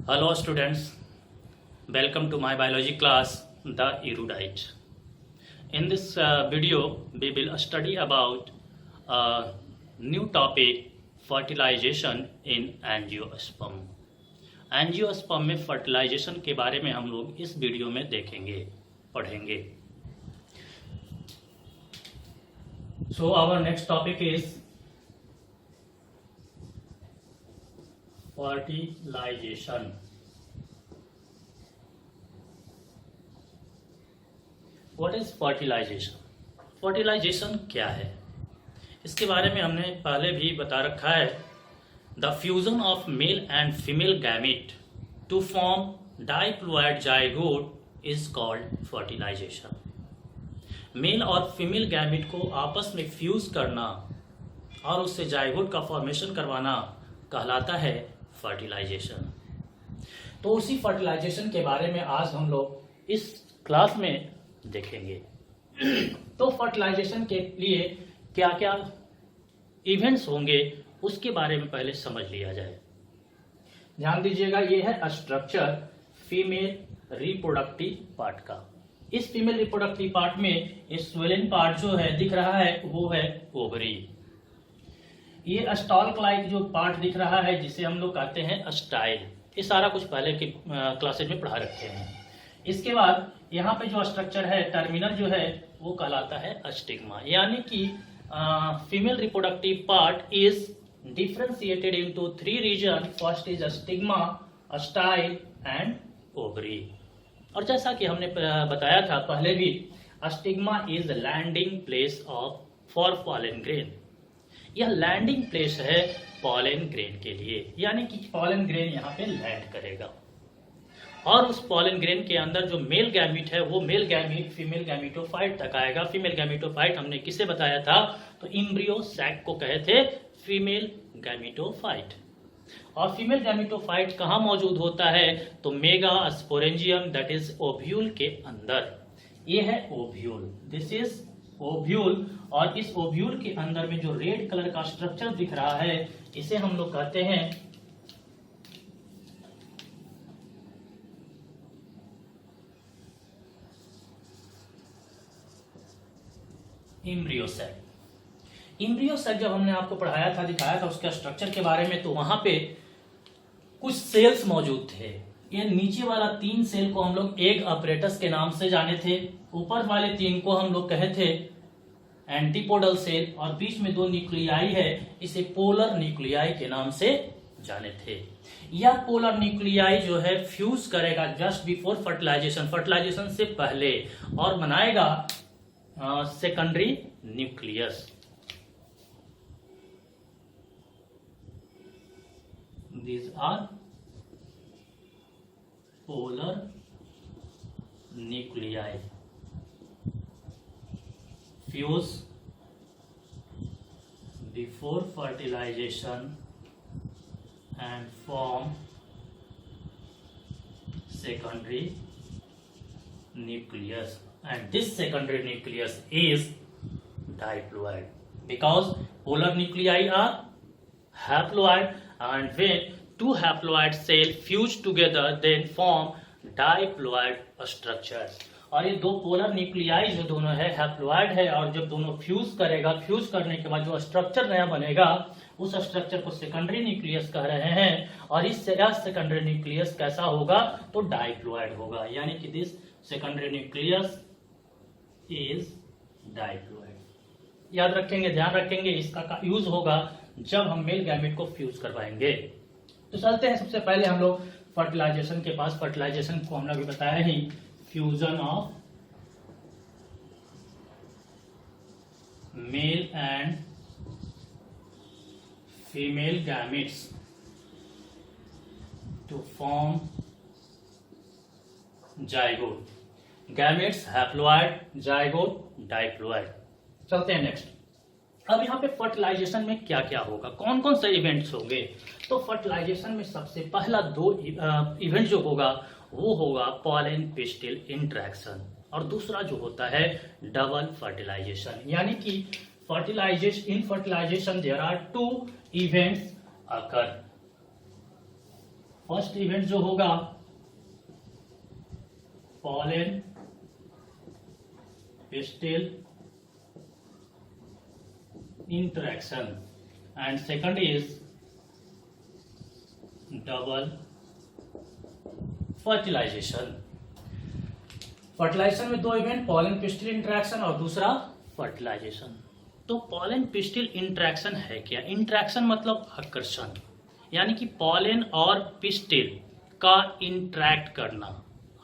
Hello students, welcome to my biology class, The Erudite. In this video, we will study about a new topic, fertilization in angiosperm. Angiosperm में fertilisation के बारे में हम लोग इस video में देखेंगे, पढ़ेंगे. So our next topic is fertilization. What is fertilization? Fertilization क्या है, इसके बारे में हमने पहले भी बता रखा है. The fusion of male and female gamete to form diploid zygote is called fertilization. Male और फीमेल गैमेट को आपस में फ्यूज करना और उससे जाइगोट का फॉर्मेशन करवाना कहलाता है फर्टिलाइजेशन. तो उसी फर्टिलाइजेशन के बारे में आज हम लोग इस क्लास में देखेंगे. तो फर्टिलाइजेशन के लिए क्या क्या इवेंट्स होंगे उसके बारे में पहले समझ लिया जाए. ध्यान दीजिएगा, ये है स्ट्रक्चर फीमेल रिप्रोडक्टिव पार्ट का. इस फीमेल रिप्रोडक्टिव पार्ट में ये स्वेलिन पार्ट जो है दिख रहा है वो है ओवरी. ये स्टॉल्क लाइक जो पार्ट दिख रहा है जिसे हम लोग कहते हैं स्टाइल. ये सारा कुछ पहले के क्लासेज में पढ़ा रखे हैं. इसके बाद यहाँ पे जो स्ट्रक्चर है टर्मिनल जो है वो कहलाता है स्टिग्मा. यानी कि female reproductive part is differentiated into 3 region. First is stigma, style and ovary. और जैसा कि हमने बताया था पहले भी, stigma is landing place of for pollen grain. यह लैंडिंग प्लेस है पॉलन ग्रेन के लिए, यानी कि पॉलन ग्रेन यहाँ पे लैंड करेगा. और उस पॉलन ग्रेन के अंदर जो मेल गैमीट है वो मेल गैमीट फीमेल गैमीटोफाइट तक आएगा. फीमेल गैमीटोफाइट हमने किसे बताया था, तो इम्ब्रियो सैक को कहे थे फीमेल गैमीटोफाइट. और फीमेल गैमीटोफाइट कहाँ मौजूद होता है, तो mega sporangium that is ovule के अंदर. ये है ओव्यूल, दिस इज ओव्यूल. और इस ओव्यूल के अंदर में जो रेड कलर का स्ट्रक्चर दिख रहा है इसे हम लोग कहते हैं इम्ब्रियोसैक. इम्ब्रियोसैक जब हमने आपको पढ़ाया था, दिखाया था उसके स्ट्रक्चर के बारे में, तो वहां पे कुछ सेल्स मौजूद थे. ये नीचे वाला 3 सेल को हम लोग एग अपरेटस के नाम से जाने थे. ऊपर वाले 3 को हम लोग कहे थे एंटीपोडल सेल. और बीच में 2 न्यूक्लियाई है, इसे पोलर न्यूक्लियाई के नाम से जाने थे. यह पोलर न्यूक्लियाई जो है फ्यूज करेगा जस्ट बिफोर फर्टिलाइजेशन, फर्टिलाइजेशन से पहले, और बनाएगा secondary nucleus. These are polar nuclei fuse before fertilization and form secondary nucleus, and this secondary nucleus is diploid because polar nuclei are haploid, and when 2 haploid cell fuse together then form diploid structures. और ये 2 polar nuclei जो दोनों है haploid है, और जब दोनों fuse करेगा, फ्यूज करने के बाद जो स्ट्रक्चर नया बनेगा उस स्ट्रक्चर को सेकेंडरी न्यूक्लियस कह रहे हैं. और इस सेकेंडरी न्यूक्लियस कैसा होगा, तो डाइप्लोइड होगा. यानी कि दिस सेकेंडरी न्यूक्लियस इज डाइप्लोइड. याद रखेंगे, ध्यान रखेंगे, इसका यूज होगा जब हम मेल गैमेट को फ्यूज करवाएंगे. तो चलते हैं सबसे पहले हम लोग फर्टिलाइजेशन के पास. फर्टिलाइजेशन को हमने अभी बताया ही, fusion of male and female gametes to form zygote. Gametes haploid, zygote diploid. चलते हैं नेक्स्ट. अब यहाँ पे फर्टिलाइजेशन में क्या क्या होगा, कौन कौन से इवेंट्स होंगे. तो फर्टिलाइजेशन में सबसे पहला 2 इवेंट जो होगा वो होगा पॉलन पिस्टिल इंटरेक्शन, और दूसरा जो होता है डबल फर्टिलाइजेशन. यानी कि fertilization, in fertilization there are two events occur. First event जो होगा pollen pistil interaction and second is double fertilization. Fertilization में दो इवेंट, पॉलन पिस्टिल इंटरेक्शन और दूसरा फर्टिलाइजेशन। तो पॉलन पिस्टिल इंटरेक्शन है क्या? इंटरेक्शन मतलब आकर्षण, यानी कि पॉलन और पिस्टिल का इंटरेक्ट करना,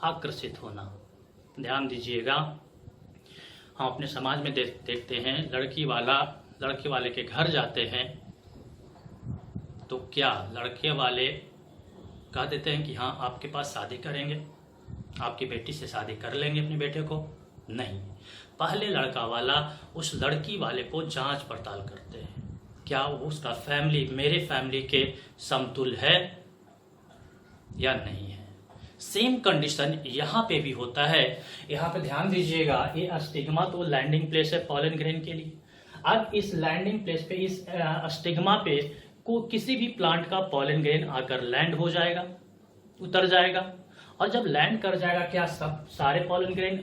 आकर्षित होना। ध्यान दीजिएगा, हम अपने समाज में देखते हैं लड़की वाले के घर जाते हैं तो क्या लड़के वाले कह देते हैं कि हाँ आपके पास शादी करेंगे, आपकी बेटी से शादी कर लेंगे अपने बेटे को? नहीं, पहले लड़का वाला उस लड़की वाले को जांच पड़ताल करते हैं, क्या उसका फैमिली मेरे फैमिली के समतुल है या नहीं है। सेम कंडीशन यहाँ पे भी होता है। यहाँ पे ध्यान दीजिएगा, ये स्टिग्मा तो लैंडिंग प्लेस है पॉलन ग्रेन के लिए। अब इस लैंडिंग प्लेस पे, इस स्टिग्मा पे को किसी भी प्लांट का पॉलन ग्रेन आकर लैंड हो जाएगा, उतर जाएगा, और जब लैंड कर जाएगा क्या सब सारे पॉलन ग्रेन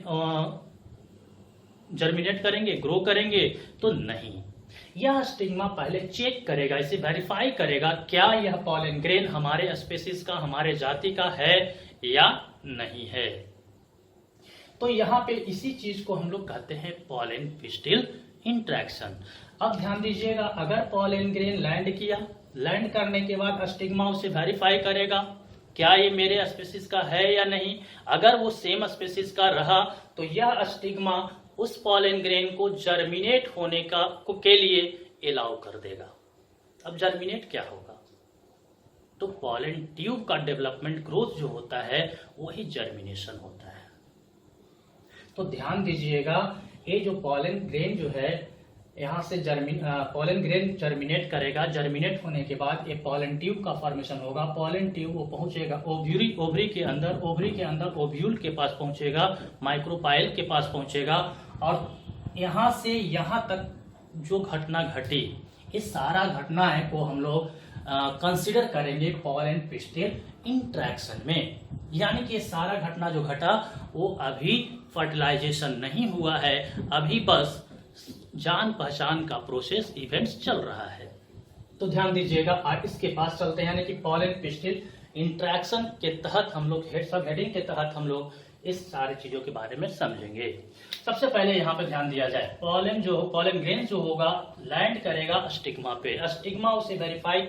जर्मिनेट करेंगे, ग्रो करेंगे? तो नहीं, यह स्टिग्मा पहले चेक करेगा, इसे वेरीफाई करेगा क्या यह पॉलन ग्रेन हमारे स्पीशीज का, हमारे जाति का है या नहीं है। तो यहाँ पे इसी चीज को हम लोग कहते हैं पॉलन पिस्टिल इंटरेक्शन। अब ध्यान दीजिएगा, अगर पॉलन ग्रेन लैंड किया, लैंड करने के बाद स्टिग्मा उसे वेरीफाई करेगा क्या ये मेरे स्पीशीज का है या नहीं। अगर वो सेम स्पीशीज का रहा तो यह स्टिग्मा उस पॉलन ग्रेन को जर्मिनेट होने के लिए अलाउ कर देगा। अब जर्मिनेट क्या होगा? तो पॉलन ट्यूब का डेवलपमेंट, ग्रोथ जो होता है वही जर्मिनेशन होता है। तो ध्यान दीजिएगा, ये जो पॉलन ग्रेन जो है यहाँ से पॉलन ग्रेन जर्मिनेट करेगा, जर्मिनेट होने के बाद ये पॉलन ट्यूब का फॉर्मेशन होगा। पॉलन ट्यूब वो पहुंचेगा ओवरी के अंदर, ओवरी के अंदर ओव्यूल के पास पहुंचेगा, माइक्रोपाइल के पास पहुंचेगा, और यहाँ से यहाँ तक जो घटना घटी, इस सारा घटना है को हम लोग कंसिडर करेंगे पॉलन पिस्टिल इंटरेक्शन में। यानी कि ये सारा घटना जो घटा वो अभी फर्टिलाइजेशन नहीं हुआ है, अभी बस जान पहचान का प्रोसेस इवेंट्स चल रहा है। तो ध्यान दीजिएगा, आज इसके पास चलते हैं, यानी कि पॉलन पिस्टिल इंटरेक्शन के तहत हम लोग सब हेडिंग के तहत हम लोग इस सारी चीजों के बारे में समझेंगे। सबसे पहले यहाँ पे ध्यान दिया जाए, पॉलन ग्रेन जो होगा लैंड करेगा स्टिग्मा पे, स्टिग्मा उसे वेरीफाई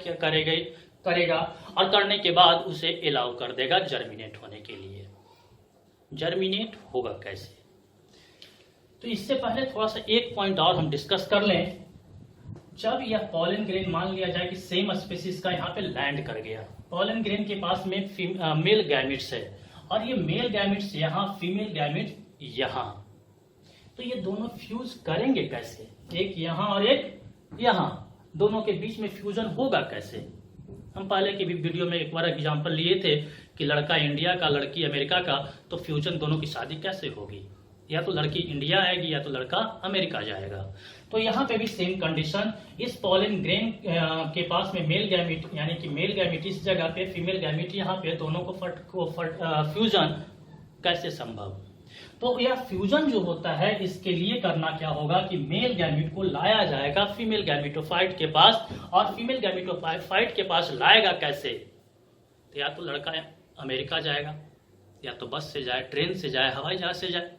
करेगा और करने के बाद उसे अलाउ कर देगा जर्मिनेट होने के लिए। जर्मिनेट होगा कैसे? तो इससे पहले थोड़ा सा एक पॉइंट और हम डिस्कस कर लें। जब यह पॉलन ग्रेन मान लिया जाए कि सेम स्पीशीज का यहाँ पे लैंड कर गया, पॉलन ग्रेन के पास में मेल गैमिट्स है और ये मेल गैमिट्स यहाँ, फीमेल गैमिट यहाँ, तो ये दोनों फ्यूज करेंगे कैसे? एक यहाँ और एक यहाँ, दोनों के बीच में फ्यूजन होगा कैसे? हम पहले की भी वीडियो में एक बार एग्जांपल लिए थे कि लड़का इंडिया का, लड़की अमेरिका का, तो फ्यूजन दोनों की शादी कैसे होगी? या तो लड़की इंडिया आएगी या तो लड़का अमेरिका जाएगा। तो यहाँ पे भी सेम कंडीशन, इस पॉलन ग्रेन के पास में मेल गैमिट, यानी कि मेल गैमिट इस जगह पे, फीमेल गैमिट यहाँ पे, दोनों को फ्यूजन कैसे संभव? तो यह फ्यूजन जो होता है इसके लिए करना क्या होगा कि मेल गैमिट को लाया जाएगा फीमेल गैमिटोफाइट के पास, और फीमेल गैमिटोफाइट के पास लाएगा कैसे? तो या तो लड़का अमेरिका जाएगा, या तो बस से जाए, ट्रेन से जाए, हवाई जहाज से जाए।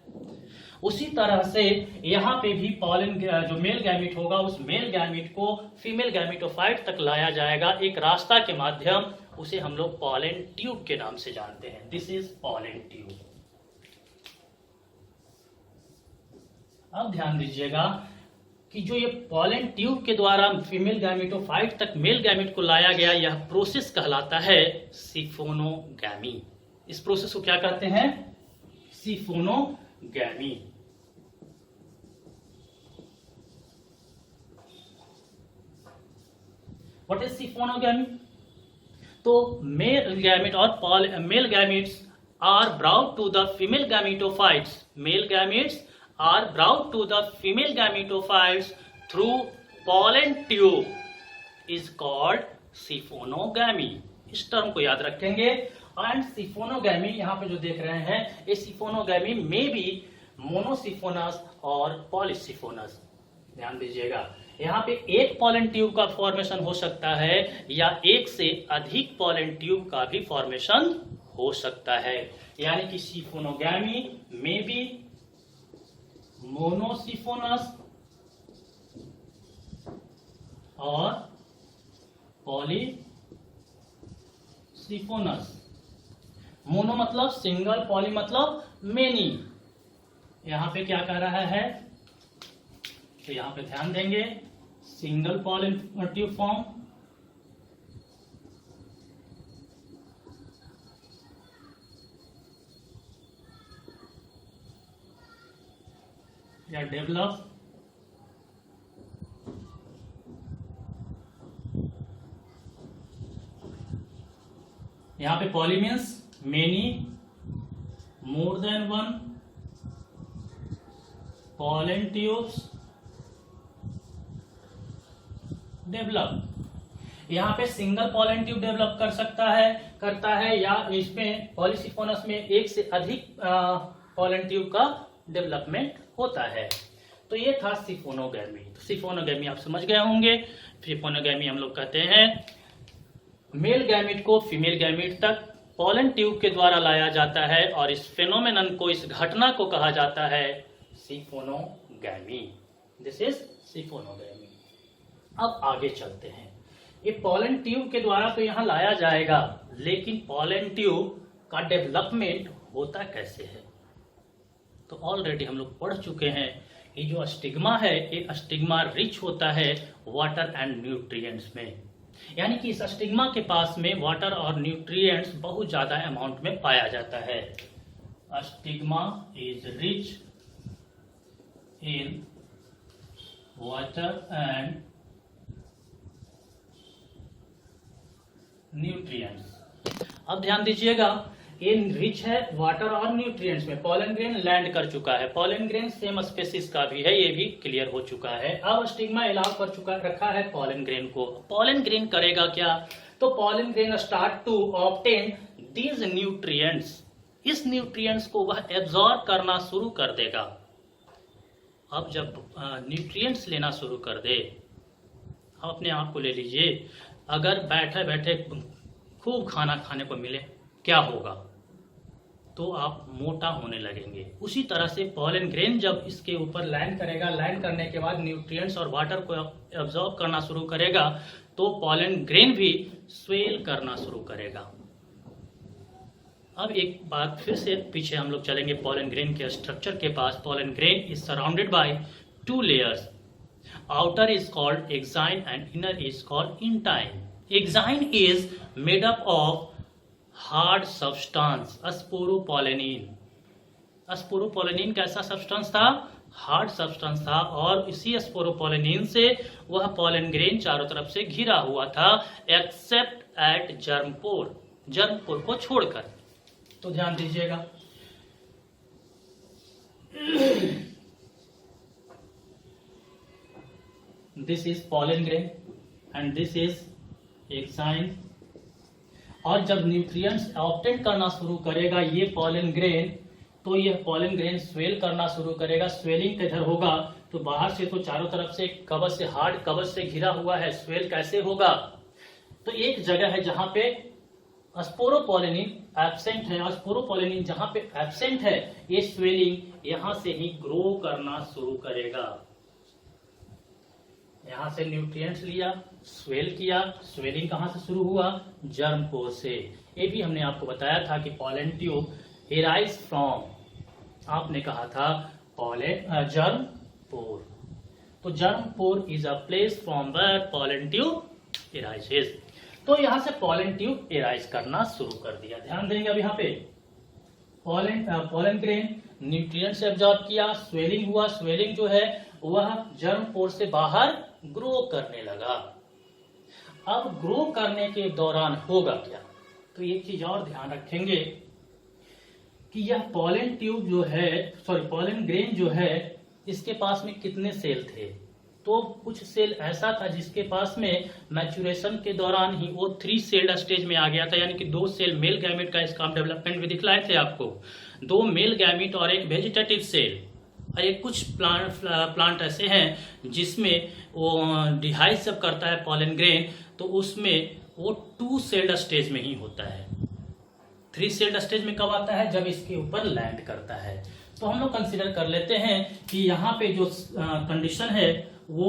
उसी तरह से यहाँ पे भी पॉलन जो मेल गैमिट होगा उस मेल गैमिट को फीमेल गैमिटोफाइट तक लाया जाएगा एक रास्ता के माध्यम, उसे हम लोग पॉलन ट्यूब के नाम से जानते हैं। This is pollen tube. अब ध्यान दीजिएगा कि जो ये पॉलन ट्यूब के द्वारा फीमेल गैमिटोफाइट तक मेल गैमिट को लाया गया, यह प्रोसेस कहलाता है सिफोनोगैमी। इस प्रोसेस को क्या कहते हैं? सिफोनोगैमी। What is siphonogamy? तो मेल गैमिट और male gametes are brought to the female gametophytes, male gametes are brought to the female gametophytes through pollen tube is called siphonogamy. इस टर्म को याद रखेंगे। एंड सिफोनोगैमी यहाँ पे जो देख रहे हैं, ये सिफोनोगैमी में भी मोनोसिफोनस और पॉलीसिफोनस। ध्यान दीजिएगा, यहाँ पे एक पॉलन ट्यूब का फॉर्मेशन हो सकता है या एक से अधिक पॉलन ट्यूब का भी फॉर्मेशन हो सकता है। यानी कि सिफोनोगैमी में भी मोनोसिफोनस और पॉलीसिफोनस। मोनो मतलब सिंगल, पॉली मतलब मेनी। यहां पे क्या कह रहा है, तो यहां पे ध्यान देंगे, सिंगल पॉलन ट्यूब फॉर्म या डेवलप यहां पे poly means many, more than one pollen tubes develop. यहाँ पे सिंगल पॉलन ट्यूब डेवलप करता है या इसमें पॉलीसिफोनस में एक से अधिक पॉलन ट्यूब का डेवलपमेंट होता है। तो ये था सिफोनोगैमी। तो सिफोनोगैमी आप समझ गए होंगे। सिफोनोगैमी हम लोग कहते हैं मेल गैमिट को फीमेल गैमिट तक पॉलन ट्यूब के द्वारा लाया जाता है और इस फेनोमेनन को, इस घटना को कहा जाता है सिफोनोगैमी। This is सिफोनोगैमी। अब आगे चलते हैं। ये पॉलन ट्यूब के द्वारा तो यहाँ लाया जाएगा, लेकिन पॉलन ट्यूब का डेवलपमेंट होता कैसे है? तो ऑलरेडी हम लोग पढ़ चुके हैं। ये जो स्टिग्मा है, ये स्टिग्मा रिच होता है वाटर एंड न्यूट्रिएंट्स में। यानी कि इस स्टिग्मा के पास में वाटर और न्यूट्रिएंट्स बहुत ज्यादा अमाउंट में पाया जाता है। Stigma is rich in water and nutrients. अब ध्यान दीजिएगा, ये रिच है वाटर और न्यूट्रिएंट्स में। पॉलन ग्रेन लैंड कर चुका है, पॉलन ग्रेन सेम स्पेसिस का भी है, ये भी क्लियर हो चुका है। अब स्टिग्मा अलाउ कर चुका रखा है पॉलन ग्रेन को। पॉलन ग्रेन करेगा क्या? तो pollen grain start to obtain these nutrients. इस न्यूट्रिएंट्स को वह एब्जॉर्ब करना शुरू कर देगा। अब जब न्यूट्रिएंट्स लेना शुरू कर दे, आप अपने आप को ले लीजिए, अगर बैठे बैठे खूब खाना खाने को मिले क्या होगा? तो आप मोटा होने लगेंगे। उसी तरह से पॉलन ग्रेन जब इसके ऊपर लैंड करेगा, लैंड करने के बाद न्यूट्रिएंट्स और वाटर को एब्जॉर्ब करना शुरू करेगा, तो पॉलन ग्रेन भी स्वेल करना शुरू करेगा। अब एक बात फिर से पीछे हम लोग चलेंगे पॉलन ग्रेन के स्ट्रक्चर के पास। Pollen grain is surrounded by 2 layers. Outer is called exine and inner is called intine. Exine is made up of hard substance, sporopollenin. Sporopollenin कैसा सब्सटेंस था? हार्ड सब्सटेंस था। और इसी स्पोरोपोलेनिन से वह पॉलन ग्रेन चारों तरफ से घिरा हुआ था, except at germ pore, germ pore को छोड़कर। तो ध्यान दीजिएगा, this is pollen grain and this is exine. और जब न्यूट्रिएंट्स ऑब्टेन करना शुरू करेगा ये पॉलन ग्रेन, तो यह पॉलन ग्रेन स्वेल करना शुरू करेगा। स्वेलिंग किधर होगा? तो बाहर से तो चारों तरफ से कवच से, हार्ड कवच से घिरा हुआ है, स्वेल कैसे होगा? तो एक जगह है जहां पे स्पोरोपोलेनिन एब्सेंट है, और स्पोरोपोलेनिन जहां पे एब्सेंट है, ये स्वेलिंग यहां से ही ग्रो करना शुरू करेगा। यहां से न्यूट्रिएंट्स लिया, स्वेल किया। स्वेलिंग कहां से शुरू हुआ? जर्म पोर से। ये भी हमने आपको बताया था कि पॉलन ट्यूब एराइज फ्रॉम, आपने कहा था पॉलन जर्म पोर। तो germ pore is a place from where pollen tube arises. तो यहां से पॉलन ट्यूब एराइज करना शुरू कर दिया। ध्यान देंगे अब यहाँ पे पॉलन ग्रेन न्यूट्रिएंट्स एब्जॉर्ब किया, स्वेलिंग हुआ। स्वेलिंग जो है वह जर्म पोर से बाहर ग्रो करने लगा। अब ग्रो करने के दौरान होगा क्या? तो एक चीज और ध्यान रखेंगे कि यह पॉलन ट्यूब जो है, पॉलन ग्रेन जो है, इसके पास में कितने सेल थे? तो कुछ सेल ऐसा था जिसके पास में मैच्योरेशन के दौरान ही वो 3 सेल्ड स्टेज में आ गया था, यानी कि 2 सेल मेल गैमेट का इसका हम डेवलपमेंट भी दिखलाए थे आपको। 2 मेल गैमेट और एक वेजिटेटिव सेल, और एक कुछ प्लांट ऐसे हैं जिसमें वो डिहाइज जब करता है पॉलन ग्रेन तो उसमें वो 2 सेल्ड स्टेज में ही होता है। 3 सेल्ड स्टेज में कब आता है? जब इसके ऊपर लैंड करता है। तो हम लोग कंसिडर कर लेते हैं कि यहाँ पे जो कंडीशन है वो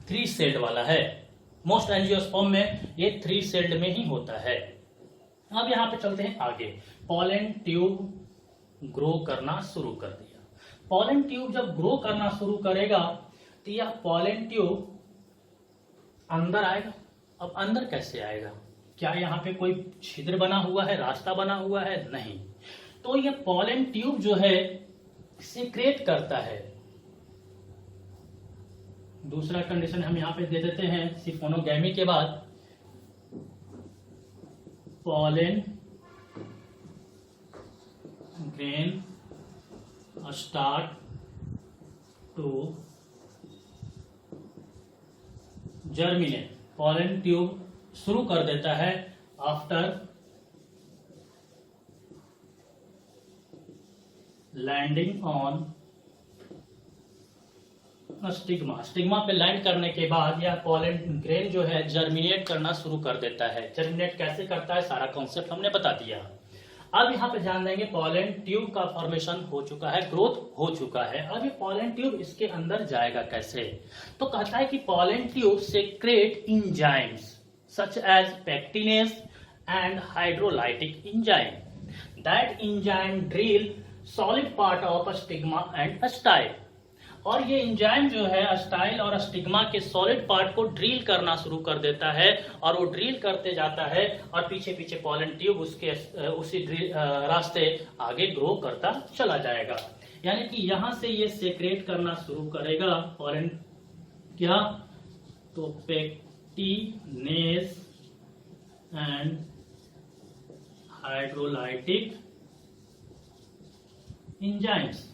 3 सेल्ड वाला है। मोस्ट एंजियोस्पर्म में ये 3 सेल्ड में ही होता है। अब यहाँ पे चलते हैं आगे। पॉलन ट्यूब ग्रो करना शुरू कर दिया। पॉलन ट्यूब जब ग्रो करना शुरू करेगा तो यह पॉलन ट्यूब अंदर आएगा। अब अंदर कैसे आएगा? क्या यहाँ पे कोई छिद्र बना हुआ है, रास्ता बना हुआ है? नहीं। तो यह पॉलन ट्यूब जो है सीक्रेट करता है। दूसरा कंडीशन हम यहाँ पे दे देते हैं सिफोनोगैमी के बाद, pollen grain start to germinate. Pollen tube शुरू कर देता है after landing on stigma. Stigma पे लैंड करने के बाद यह पॉलन ग्रेन जो है जर्मिनेट करना शुरू कर देता है। जर्मिनेट कैसे करता है सारा कॉन्सेप्ट हमने बता दिया। अब यहाँ पे जान लेंगे पॉलन ट्यूब का फॉर्मेशन हो चुका है, ग्रोथ हो चुका है। अब ये पॉलन ट्यूब इसके अंदर जाएगा कैसे? तो कहता है कि pollen tube secrete enzymes such as pectinase and hydrolytic enzyme. That enzyme drill solid part of stigma and style. और ये इंजाइम जो है स्टाइल और स्टिग्मा के सॉलिड पार्ट को ड्रिल करना शुरू कर देता है, और वो ड्रिल करते जाता है और पीछे पीछे पॉलन ट्यूब उसके उसी रास्ते आगे ग्रो करता चला जाएगा। यानी कि यहां से ये सेक्रेट करना शुरू करेगा पॉलन, क्या तो पेक्टिनेस एंड हाइड्रोलाइटिक इंजाइम्स।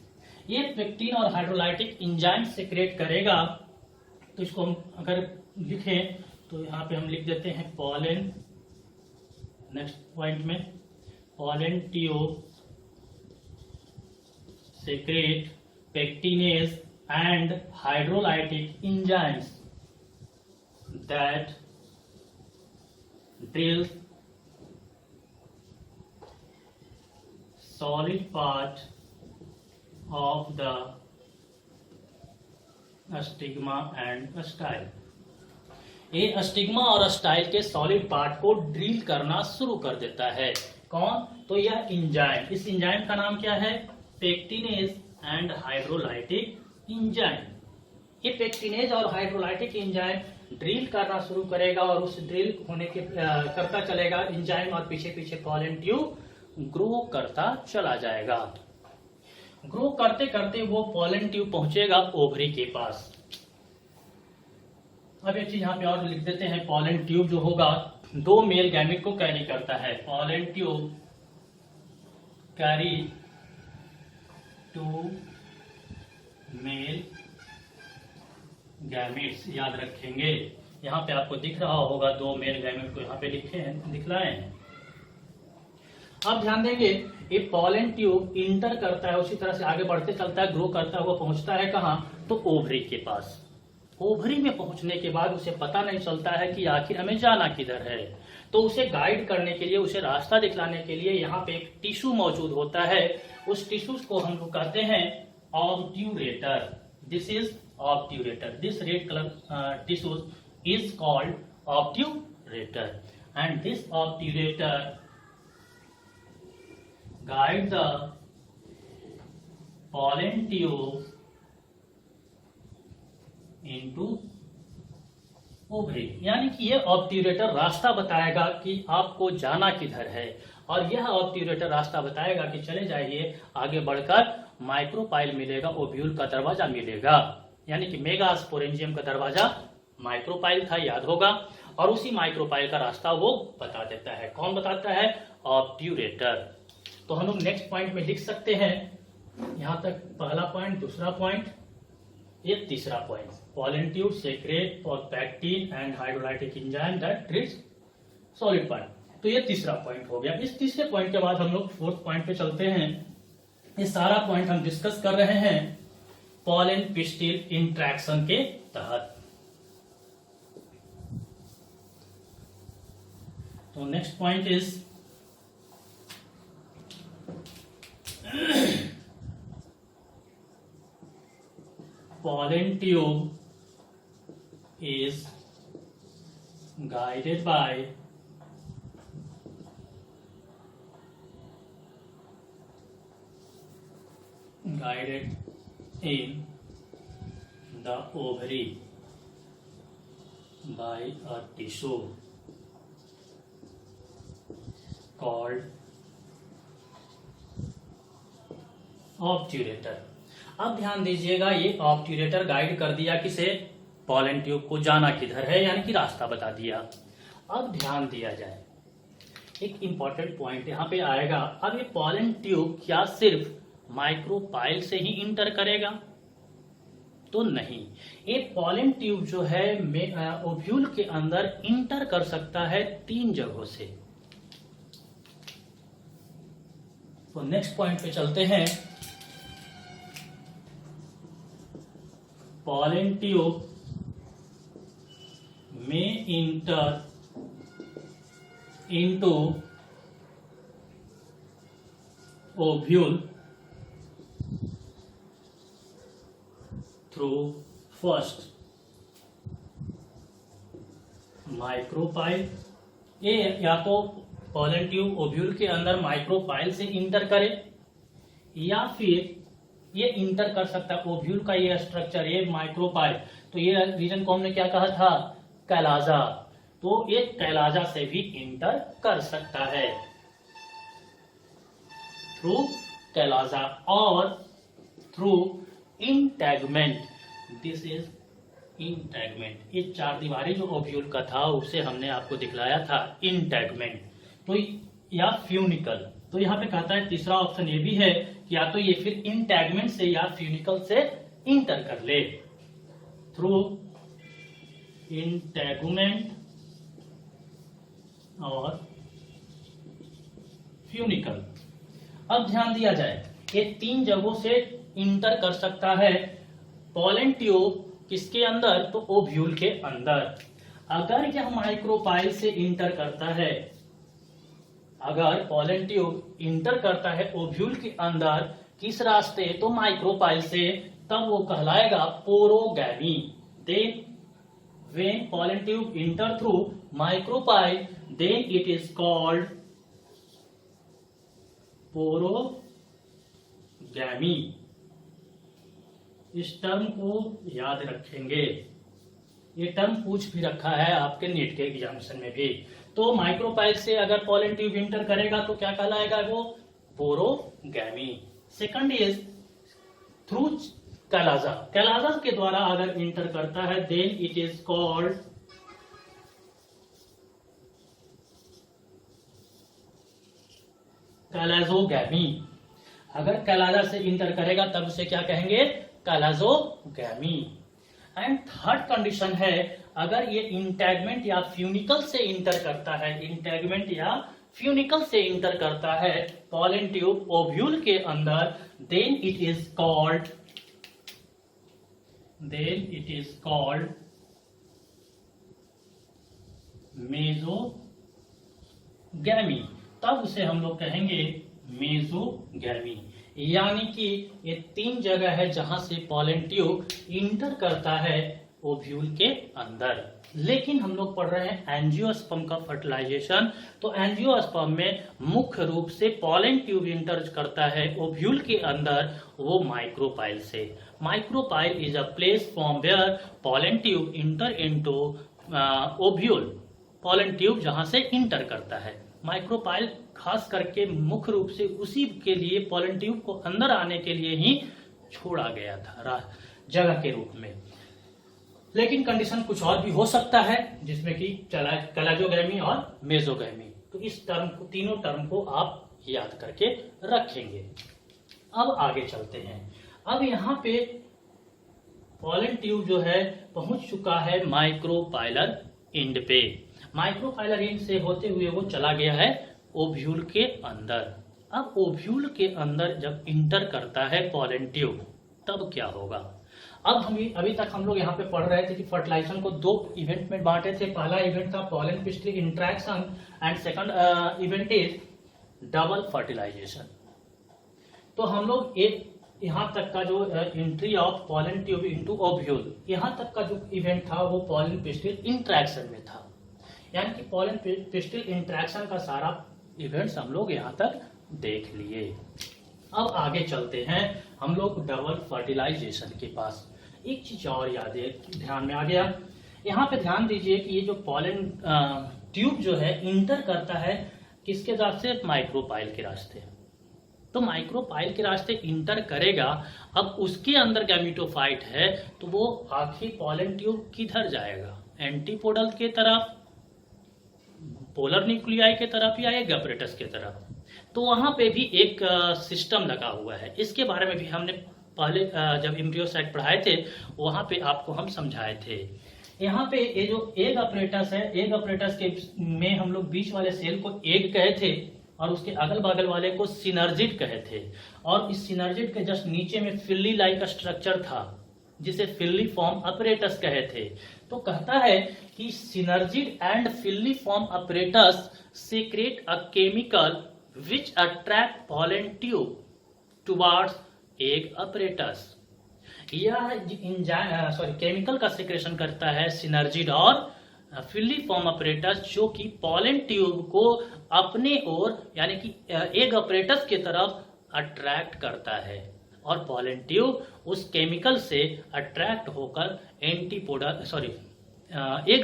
ये पेक्टिन और हाइड्रोलाइटिक इंजाइम सेक्रेट करेगा। तो इसको हम अगर लिखें तो यहाँ पे हम लिख देते हैं पॉलन, नेक्स्ट पॉइंट में pollen tube secrete pectinase and hydrolytic enzymes that drill solid part of the stigma and style. ये स्टिग्मा और स्टाइल के सॉलिड पार्ट को ड्रिल करना शुरू कर देता है। कौन? तो यह इंजाइम। इस इंजाइम का नाम क्या है? Pectinase and hydrolytic enzyme. ये पेक्टिनेज और हाइड्रोलाइटिक इंजाइम ड्रिल करना शुरू करेगा और उस ड्रिल होने के करता चलेगा इंजाइम, और पीछे पीछे पॉलन ट्यूब ग्रो करता चला जाएगा। ग्रो करते करते वो पॉलन ट्यूब पहुंचेगा ओवरी के पास। अब एक चीज यहाँ पे और लिख देते हैं, पॉलन ट्यूब जो होगा 2 मेल गैमेट को कैरी करता है। Pollen tube carry 2 male gametes, याद रखेंगे। यहाँ पे आपको दिख रहा होगा 2 मेल गैमेट को यहाँ पे लिखे हैं, दिखलाए हैं। अब ध्यान देंगे ये पॉलन ट्यूब इंटर करता है, उसी तरह से आगे बढ़ते चलता है, ग्रो करता हुआ पहुंचता है कहाँ? तो ओवरी के पास। ओवरी में पहुंचने के बाद उसे पता नहीं चलता है कि आखिर हमें जाना किधर है। तो उसे गाइड करने के लिए, उसे रास्ता दिखलाने के लिए यहाँ पे एक टिश्यू मौजूद होता है। उस टिश्यू को हम लोग कहते हैं obturator. This is obturator. This red colour tissue is called obturator, and this obturator guide the pollen tube into ovary। यानी कि यह ऑब्ट्यूरेटर रास्ता बताएगा कि आपको जाना किधर है, और यह ऑब्ट्यूरेटर रास्ता बताएगा कि चले जाइए, आगे बढ़कर माइक्रोपाइल मिलेगा, ओव्यूल का दरवाजा मिलेगा। यानी कि मेगास्पोरेंजियम का दरवाजा माइक्रोपाइल था, याद होगा, और उसी माइक्रोपाइल का रास्ता वो बता देता है। कौन बताता है? ऑब्ट्यूरेटर। तो हम लोग नेक्स्ट पॉइंट में लिख सकते हैं, यहां तक पहला पॉइंट, दूसरा पॉइंट, ये तीसरा point, pollen tube secrete for pectin and hydrolytic enzyme that treats solid part. तो ये तीसरा पॉइंट हो गया। इस तीसरे पॉइंट के बाद हम लोग फोर्थ पॉइंट पे चलते हैं। ये सारा पॉइंट हम डिस्कस कर रहे हैं पॉलन पिस्टिल इंट्रैक्शन के तहत। तो next point is pollen tube is guided in the ovary by a tissue called obturator. अब ध्यान दीजिएगा, ये ऑब्ट्यूरेटर गाइड कर दिया किसे, पॉलन ट्यूब को, जाना किधर है, यानी कि रास्ता बता दिया। अब ध्यान दिया जाए, एक इंपॉर्टेंट पॉइंट यहाँ पे आएगा। अब ये पॉलन ट्यूब क्या सिर्फ माइक्रोपाइल से ही इंटर करेगा? तो नहीं, ये पॉलन ट्यूब जो है ओव्यूल के अंदर इंटर कर सकता है 3 जगहों से। तो नेक्स्ट पॉइंट पे चलते हैं। pollen tube may enter into ovule through first micropyle. ये या तो पॉलन ट्यूब ओव्यूल के अंदर माइक्रोपाइल से इंटर करे, या फिर ये इंटर कर सकता है ओव्यूल का ये स्ट्रक्चर, ये माइक्रोपाइल। तो ये रीजन को हमने क्या कहा था, कैलाजा। तो ये कैलाजा से भी इंटर कर सकता है थ्रू कैलाजा और through integument. This is integument. ये 4 दीवारी जो ओव्यूल का था उसे हमने आपको दिखलाया था इंटैगमेंट। तो या फ्यूनिकल। तो यहाँ पे कहता है तीसरा ऑप्शन ये भी है कि या तो ये फिर इंटैगमेंट से या फ्यूनिकल से इंटर कर ले, थ्रू इंटैगमेंट और फ्यूनिकल। अब ध्यान दिया जाए, ये 3 जगहों से इंटर कर सकता है पॉलन ट्यूब, किसके अंदर, तो ओव्यूल के अंदर। अगर यह माइक्रोपाइल से इंटर करता है, अगर पॉलन ट्यूब इंटर करता है ओव्यूल के अंदर किस रास्ते, तो माइक्रोपाइल से, तब वो कहलाएगा porogamy. Then when pollen tube enter through micropyle, then it is called porogamy. इस टर्म को याद रखेंगे, ये टर्म पूछ भी रखा है आपके नीट के एग्जामिनेशन में भी। तो माइक्रोपाइल से अगर पॉलन ट्यूब इंटर करेगा तो क्या कहलाएगा वो, porogamy. Second is through chalaza. Chalaza के द्वारा अगर इंटर करता है, then it is called chalazogamy. अगर कैलाजा से इंटर करेगा तब उसे क्या कहेंगे, कैलाजोगैमी। एंड थर्ड कंडीशन है, अगर ये इंटैगमेंट या फ्यूनिकल से इंटर करता है, इंटैगमेंट या फ्यूनिकल से इंटर करता है पॉलन ट्यूब ओव्यूल के अंदर, देन इट इज कॉल्ड मेसोगैमी। तब उसे हम लोग कहेंगे मेसोगैमी। यानी कि ये 3 जगह है जहां से पॉलन ट्यूब इंटर करता है ओव्यूल के अंदर। लेकिन हम लोग पढ़ रहे हैं एंजियोस्पर्म का फर्टिलाइजेशन। तो एंजियोस्पर्म में मुख्य रूप से पॉलन ट्यूब इंटर करता है ओव्यूल के अंदर, वो माइक्रोपाइल से। Micropyle is a place from where pollen tube enter into ovule. Pollen tube जहां से इंटर करता है। माइक्रोपाइल खास करके मुख्य रूप से उसी के लिए, पॉलन ट्यूब को अंदर आने के लिए ही छोड़ा गया था जगह के रूप में। लेकिन कंडीशन कुछ और भी हो सकता है, जिसमें कि कैलाजोगैमी और मेसोगैमी। तो इस टर्म को, तीनों टर्म को आप याद करके रखेंगे। अब आगे चलते हैं। अब यहाँ पे पॉलन ट्यूब जो है पहुंच चुका है माइक्रोपाइलर एंड पे। माइक्रोपाइलर एंड से होते हुए वो चला गया है ओव्यूल के अंदर। अब ओव्यूल के अंदर जब इंटर करता है पॉलन ट्यूब तब क्या होगा। अब हम अभी तक हम लोग यहाँ पे पढ़ रहे थे कि फर्टिलाइजेशन को दो इवेंट में बांटे थे। पहला इवेंट था pollen pistil interaction and second event is double fertilization. तो हम लोग एक यहाँ तक का जो entry of pollen tube into ovule, यहाँ तक का जो इवेंट था वो पॉलन पिस्टिल इंट्रैक्शन में था। यानी कि पॉलन पिस्टिल इंट्रैक्शन का सारा इवेंट्स हम लोग यहाँ तक देख लिए। अब आगे चलते हैं हम लोग डबल फर्टिलाइजेशन के पास। एक चीज और याद है, ध्यान में आ गया। यहाँ पे ध्यान दीजिए कि ये जो पॉलन ट्यूब जो है इंटर करता है किसके रास्ते, माइक्रोपाइल के रास्ते। तो माइक्रोपाइल के रास्ते इंटर करेगा। अब उसके अंदर गैमेटोफाइट है तो वो आखिर पॉलन ट्यूब किधर जाएगा, एंटीपोडल के तरफ, पोलर न्यूक्लियाई के तरफ या एक गैपरेटस के तरफ। तो वहां पे भी एक सिस्टम लगा हुआ है। इसके बारे में भी हमने पहले जब एम्ब्रियो साइट पढ़ाए थे वहां पे आपको हम समझाए थे। यहाँ पे ये जो एग अपरेटस है, एग अपरेटस के में हम लोग बीच वाले सेल को एग कहे थे और उसके अगल बगल वाले को सिनर्जिड कहे थे। और इस सिनर्जिड के जस्ट नीचे में फिल्ली लाइक स्ट्रक्चर था जिसे फिल्ली फॉर्म अपरेटस कहे थे। तो कहता है कि synergid and filiform apparatus secrete a chemical which attract pollen tube towards egg apparatus। यह केमिकल का सिक्रेशन करता है सिनर्जिड और फिल्लीफॉर्म अपरेटस जो कि पॉलन ट्यूब को अपने ओर यानी कि एग अपरेटस के तरफ अट्रैक्ट करता है और पॉलन ट्यूब उस केमिकल से अट्रैक्ट होकर एग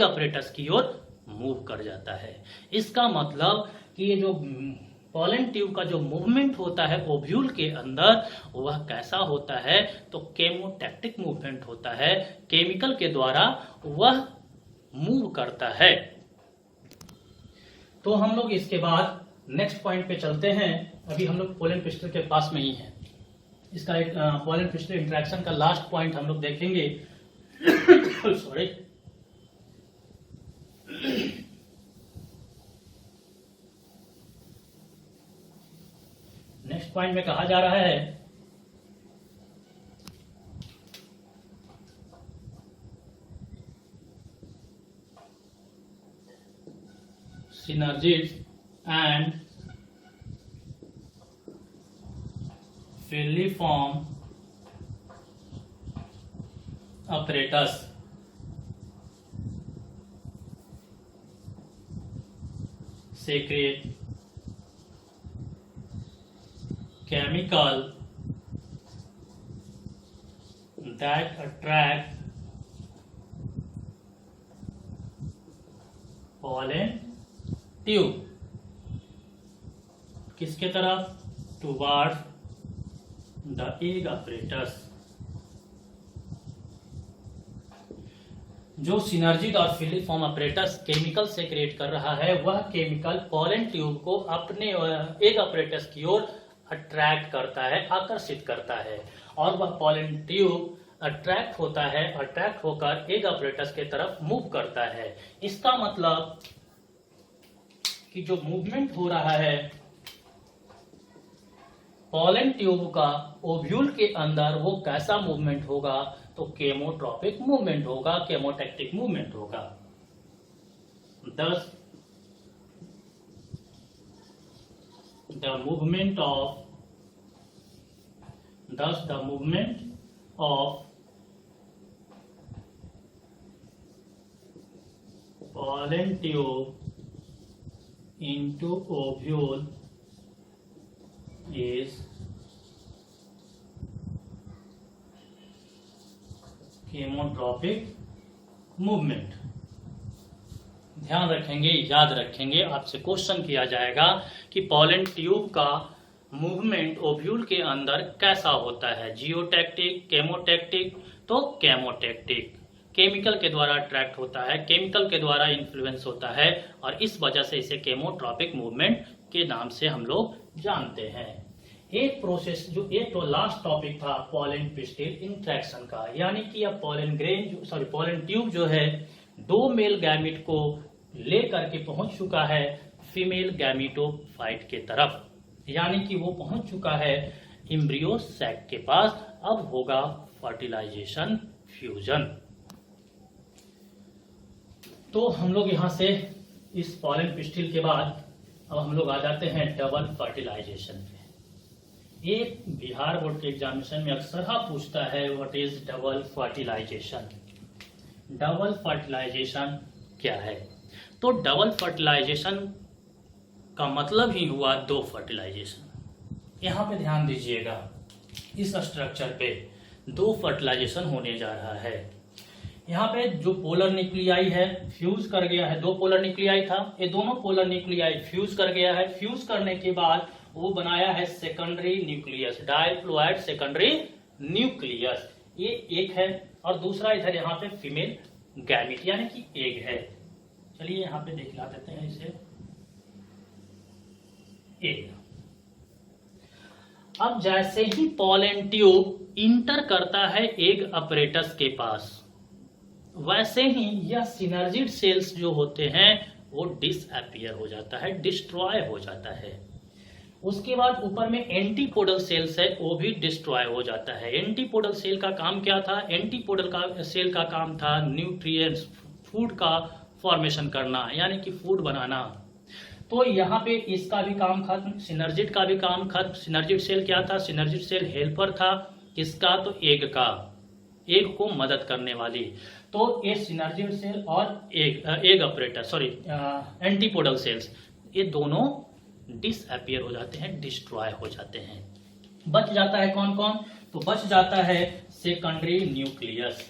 अपरेटस की ओर मूव कर जाता है। इसका मतलब कि ये जो पॉलन ट्यूब का जो मूवमेंट होता है ओव्यूल के अंदर वह कैसा होता है, तो केमोटैक्टिक मूवमेंट होता है। केमिकल के द्वारा वह मूव करता है। तो हम लोग इसके बाद नेक्स्ट पॉइंट पे चलते हैं। अभी हम लोग पोलन पिस्टल के पास में ही हैं। इसका एक पोलन पिस्टल इंटरेक्शन का लास्ट पॉइंट हम लोग देखेंगे। सॉरी नेक्स्ट पॉइंट में कहा जा रहा है synergies and filiform apparatus secrete chemical that attract pollen tube किसके तरफ, टुवार्ड द एग अपरेटस। जो सिनर्जिड और फिलिफॉर्म अपरेटस केमिकल से क्रिएट कर रहा है वह केमिकल पॉलन ट्यूब को अपने एग अपरेटस की ओर अट्रैक्ट करता है, आकर्षित करता है और वह पॉलन ट्यूब अट्रैक्ट होता है, अट्रैक्ट होकर एग अपरेटस के तरफ मूव करता है। इसका मतलब कि जो मूवमेंट हो रहा है पॉलन ट्यूब का ओव्यूल के अंदर वो कैसा मूवमेंट होगा, तो केमोट्रॉपिक मूवमेंट होगा, केमोटैक्टिक मूवमेंट होगा। thus the movement of pollen tube into ovule is chemotropic movement. ध्यान रखेंगे, याद रखेंगे, आपसे क्वेश्चन किया जाएगा कि पॉलन ट्यूब का मूवमेंट ओव्यूल के अंदर कैसा होता है, जियोटैक्टिक, केमोटैक्टिक। तो केमोटैक्टिक केमिकल के द्वारा अट्रैक्ट होता है, केमिकल के द्वारा इन्फ्लुएंस होता है और इस वजह से इसे केमोट्रॉपिक मूवमेंट के नाम से हम लोग जानते हैं। एक प्रोसेस जो एक तो लास्ट टॉपिक था पॉलन पिस्टिल इंट्रैक्शन का, यानी कि अब पॉलन ग्रेन पॉलन ट्यूब जो है दो मेल गैमिट को ले करके पहुंच चुका है फीमेल गैमिटोफाइट के तरफ, यानी कि वो पहुंच चुका है एम्ब्रियो सैक के पास। अब होगा फर्टिलाइजेशन फ्यूजन। तो हम लोग यहां से इस पॉलन पिस्टिल के बाद अब हम लोग आ जाते हैं डबल फर्टिलाइजेशन पे। एक बिहार बोर्ड के एग्जामिनेशन में अक्सर पूछता है what is double fertilization. Double fertilization क्या है? तो डबल फर्टिलाइजेशन का मतलब ही हुआ दो फर्टिलाइजेशन। यहाँ पे ध्यान दीजिएगा, इस स्ट्रक्चर पे दो फर्टिलाइजेशन होने जा रहा है। यहाँ पे जो पोलर न्यूक्लियाई है फ्यूज कर गया है, दो पोलर न्यूक्लियाई था, ये दोनों पोलर न्यूक्लियाई फ्यूज कर गया है। फ्यूज करने के बाद वो बनाया है secondary nucleus, diploid secondary nucleus, ये एक है। और दूसरा इधर यहाँ पे फीमेल गैमिट यानी कि एग है। चलिए यहाँ पे दिखला देते हैं इसे, एग। अब जैसे ही पॉलन ट्यूब इंटर करता है एग अपरेटस के पास, वैसे ही यह सिनर्जिड सेल्स जो होते हैं वो डिसअपियर हो जाता है, डिस्ट्रॉय हो जाता है। उसके बाद ऊपर में एंटीपोडल सेल्स है, वो भी डिस्ट्रॉय हो जाता है। एंटीपोडल सेल का काम क्या था? एंटीपोडल का सेल का काम था न्यूट्रिएंट्स, फूड का फॉर्मेशन करना, यानी कि फूड बनाना। तो यहाँ पे इसका भी काम खत्म, सिनर्जिड का भी काम खत्म। सिनर्जिड सेल क्या था? सिनर्जिड सेल हेल्पर था किसका? तो एग का, एग को मदद करने वाली। तो ये सिनर्जिड सेल और एग अपरेटर एंटीपोडल सेल्स, ये दोनों डिसअपियर हो जाते हैं, डिस्ट्रॉय हो जाते हैं। बच जाता है कौन कौन? तो बच जाता है सेकेंडरी न्यूक्लियस।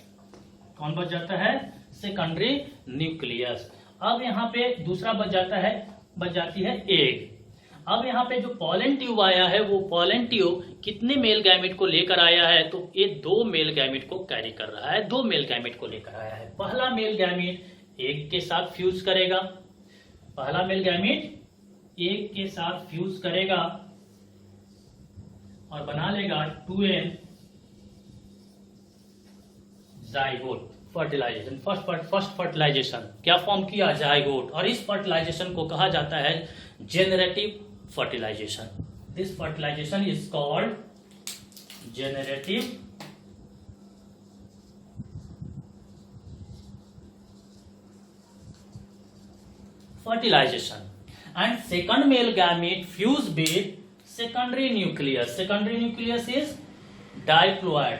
कौन बच जाता है? Secondary nucleus. अब यहाँ पे दूसरा बच जाती है एग। अब यहाँ पे जो पॉलन ट्यूब आया है वो पॉलन ट्यूब कितने मेल गैमिट को लेकर आया है? तो ये दो मेल गैमिट को कैरी कर रहा है, दो मेल गैमिट को लेकर आया है। पहला मेल गैमिट एग के साथ फ्यूज करेगा, पहला मेल गैमिट एग के साथ फ्यूज करेगा और बना लेगा 2n zygote. Fertilization, first fertilization क्या फॉर्म किया? जाइगोट। और इस फर्टिलाइजेशन को कहा जाता है generative fertilization. This fertilization is called generative fertilization. And second male gamete fuse with secondary nucleus. Secondary nucleus is diploid.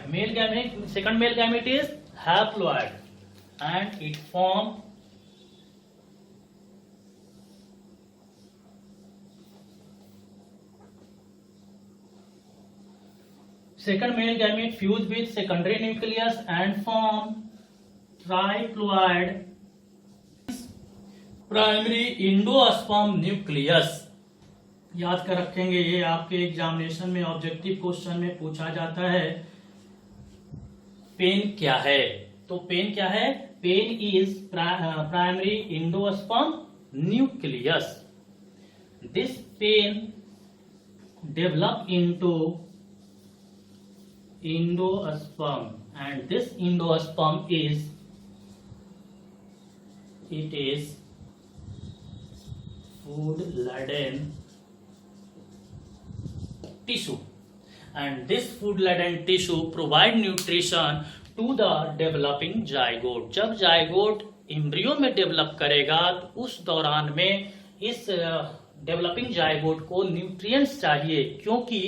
Second male gamete is haploid, and it form second male gamete fuse with secondary nucleus and form triploid primary endosperm nucleus. याद कर रखेंगे, ये आपके examination में objective question में पूछा जाता है। पेन क्या है? तो पेन क्या है? PEN is primary endosperm nucleus. This PEN develop into endosperm, and this endosperm is food laden tissue, and this food laden tissue provide nutrition to the developing zygote. जब जाइगोट एम्ब्रियो में develop करेगा तो उस दौरान में इस developing zygote को nutrients चाहिए, क्योंकि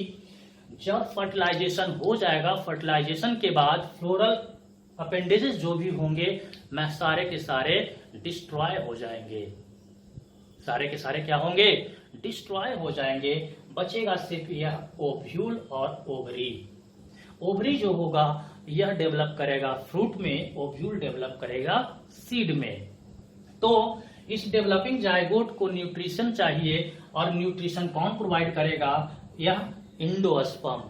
जब फर्टिलाइजेशन हो जाएगा, फर्टिलाइजेशन के बाद फ्लोरल अपेंडेजेस जो भी होंगे सारे के सारे डिस्ट्रॉय हो जाएंगे। सारे के सारे क्या होंगे? डिस्ट्रॉय हो जाएंगे। बचेगा सिर्फ यह ओव्यूल और ओवरी। ओवरी जो होगा यह डेवलप करेगा फ्रूट में, ओव्यूल डेवलप करेगा सीड में। तो इस डेवलपिंग जाइगोट को न्यूट्रिशन चाहिए, और न्यूट्रिशन कौन प्रोवाइड करेगा? यह इंडोस्पर्म,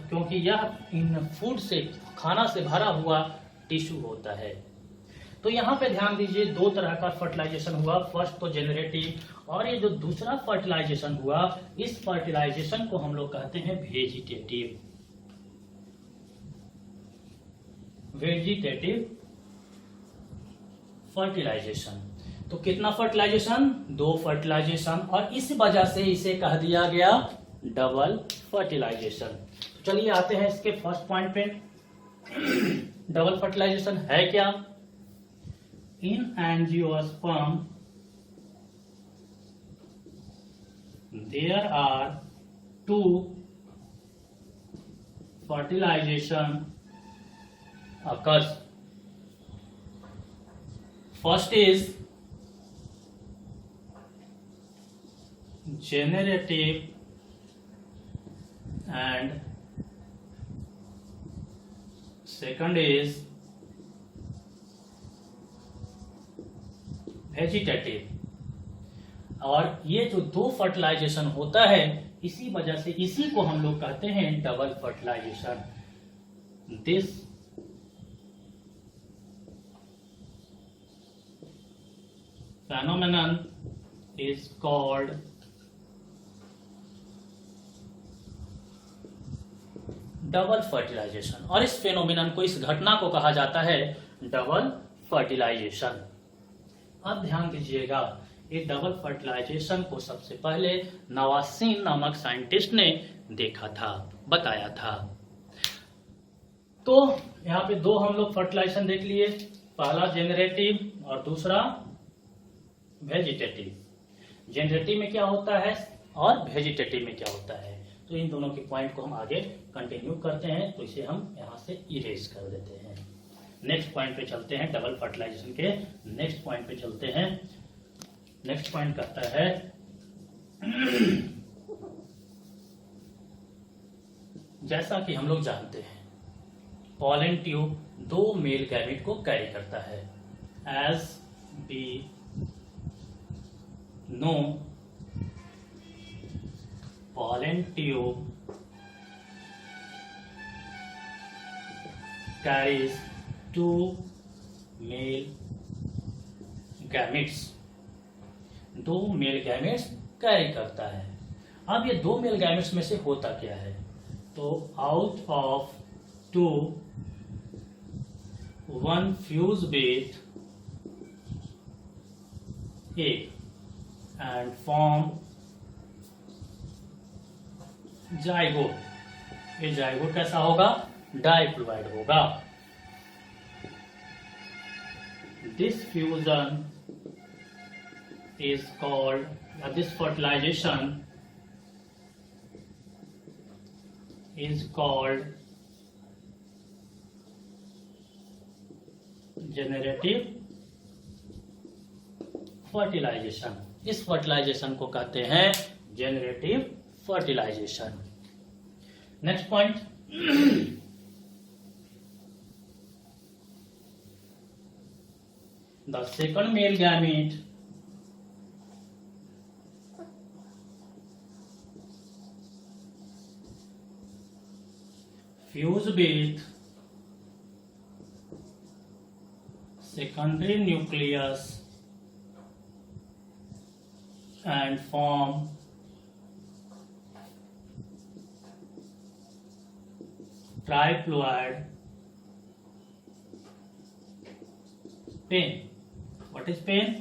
क्योंकि यह इन फूड से, खाना से भरा हुआ टिश्यू होता है। तो यहाँ पे ध्यान दीजिए, दो तरह का फर्टिलाइजेशन हुआ। फर्स्ट तो जेनरेटिव, और ये जो दूसरा फर्टिलाइजेशन हुआ, इस फर्टिलाइजेशन को हम लोग कहते हैं वेजिटेटिव। फर्टिलाइजेशन। तो कितना फर्टिलाइजेशन? 2 फर्टिलाइजेशन, और इस वजह से इसे कह दिया गया डबल फर्टिलाइजेशन। तो चलिए आते हैं इसके फर्स्ट पॉइंट पे। डबल फर्टिलाइजेशन है क्या? In angiosperm there are 2 fertilization occurs. First is generative and second is vegetative. और ये जो 2 फर्टिलाइजेशन होता है, इसी वजह से इसी को हम लोग कहते हैं double fertilization. This phenomenon is called double fertilization, और इस फेनोमिनन को, इस घटना को कहा जाता है डबल फर्टिलाइजेशन। अब ध्यान दीजिएगा, ये डबल फर्टिलाइजेशन को सबसे पहले नवासीन नामक साइंटिस्ट ने देखा था, बताया था। तो यहाँ पे 2 हम लोग फर्टिलाइजेशन देख लिए, पहला जेनरेटिव और दूसरा वेजिटेटिव। जेनरेटिव में क्या होता है और वेजिटेटिव में क्या होता है, तो इन दोनों के पॉइंट को हम आगे कंटिन्यू करते हैं। तो इसे हम यहाँ से इरेज कर देते हैं। नेक्स्ट पॉइंट पे चलते हैं, डबल फर्टिलाइजेशन के नेक्स्ट पॉइंट पे चलते हैं। नेक्स्ट पॉइंट कहता है जैसा कि हम लोग जानते हैं, पॉलन ट्यूब 2 मेल गैमेट को कैरी करता है। As we know, pollen tube carries 2 male gametes। 2 male gametes carry करता है। अब ये 2 मेल गैमेट्स में से होता क्या है, तो out of 2, 1 fuse with egg and form zygote. ये जाइगोट कैसा होगा? डाइप्लॉइड होगा। This fusion is called, this fertilization is called generative fertilization. इस फर्टिलाइजेशन को कहते हैं generative fertilization. Next point, the second male gamete fuse with secondary nucleus and form triploid pen. What is pen?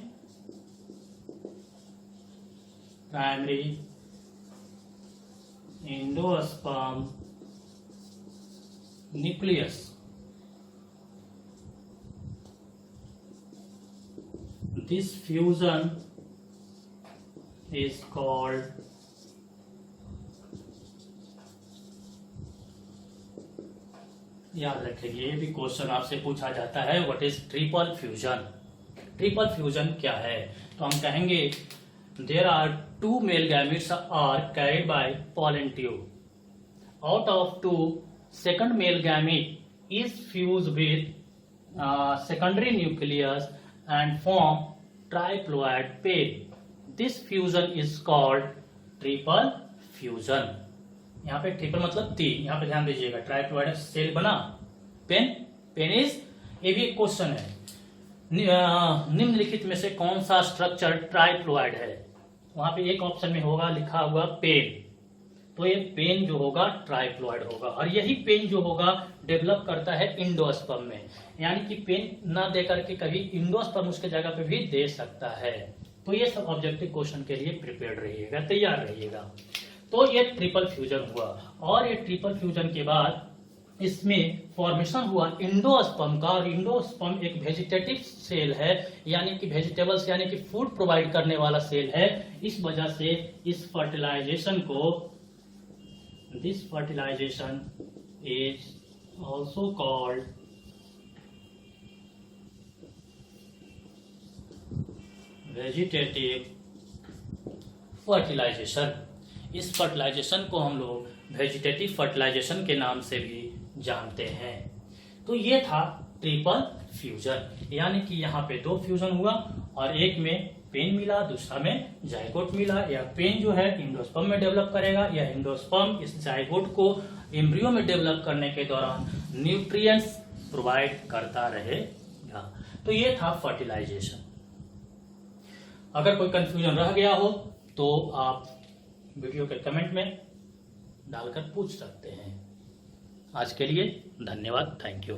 Primary endosperm nucleus. This fusion is called याद रखिए, ये भी question आपसे पूछा जाता है, what is triple fusion. Triple fusion क्या है, तो हम कहेंगे there are 2 male gametes are carried by pollen tube। Out of 2, second male gamete is fused with secondary nucleus and form triploid pair. This fusion is called triple fusion। यहाँ पे triple मतलब 3, यहाँ पे ध्यान दीजिएगा, ट्राइप्लॉइड सेल बना, pen, pen is, ये भी एक क्वेश्चन है। निम्नलिखित में से कौन सा स्ट्रक्चर ट्राइप्लॉइड है? वहां पे एक ऑप्शन में होगा लिखा हुआ पेन, तो ये पेन जो होगा ट्राइप्लॉइड होगा, और यही पेन जो होगा डेवलप करता है इंडोस्पर्म में, यानी कि पेन ना दे करके कभी इंडोस्पर्म उसके जगह पे भी दे सकता है। तो ये सब ऑब्जेक्टिव क्वेश्चन के लिए प्रिपेयर्ड रहिएगा, तैयार रहिएगा। तो ये ट्रिपल फ्यूजन हुआ, और ये ट्रिपल फ्यूजन के बाद इसमें फॉर्मेशन हुआ इंडोस्पर्म का, और इंडोस्पर्म एक वेजिटेटिव सेल है, यानी कि वेजिटेबल्स यानी कि फूड प्रोवाइड करने वाला सेल है। इस वजह से इस फर्टिलाइजेशन को, this fertilization is also called vegetative fertilization. इस फर्टिलाइजेशन को हम लोग वेजिटेटिव फर्टिलाइजेशन के नाम से भी जानते हैं। तो ये था ट्रिपल फ्यूजन, यानी कि यहाँ पे दो फ्यूजन हुआ, और एक में पेन मिला, दूसरा में जाइगोट मिला। यह पेन जो है इंडोस्पर्म में डेवलप करेगा, यह इंडोस्पर्म इस जाइगोट को एम्ब्रियो में डेवलप करने के दौरान न्यूट्रिएंट्स प्रोवाइड करता रहेगा। तो ये था फर्टिलाइजेशन। अगर कोई कंफ्यूजन रह गया हो तो आप वीडियो के कमेंट में डालकर पूछ सकते हैं। आज के लिए धन्यवाद, थैंक यू।